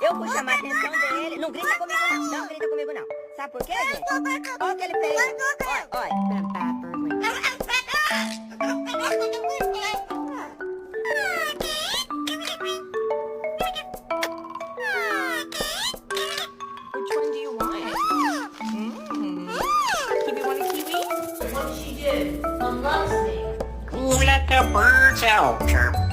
Eu fui chamar a atenção dele. Não grita comigo, não. Não grita comigo, não. Sabe por quê, gente? Olha o que ele fez. Olha, olha. Which one do you want? Kiwi, want a kiwi? What did she do? Mom loves me. Let the birds out, chirp.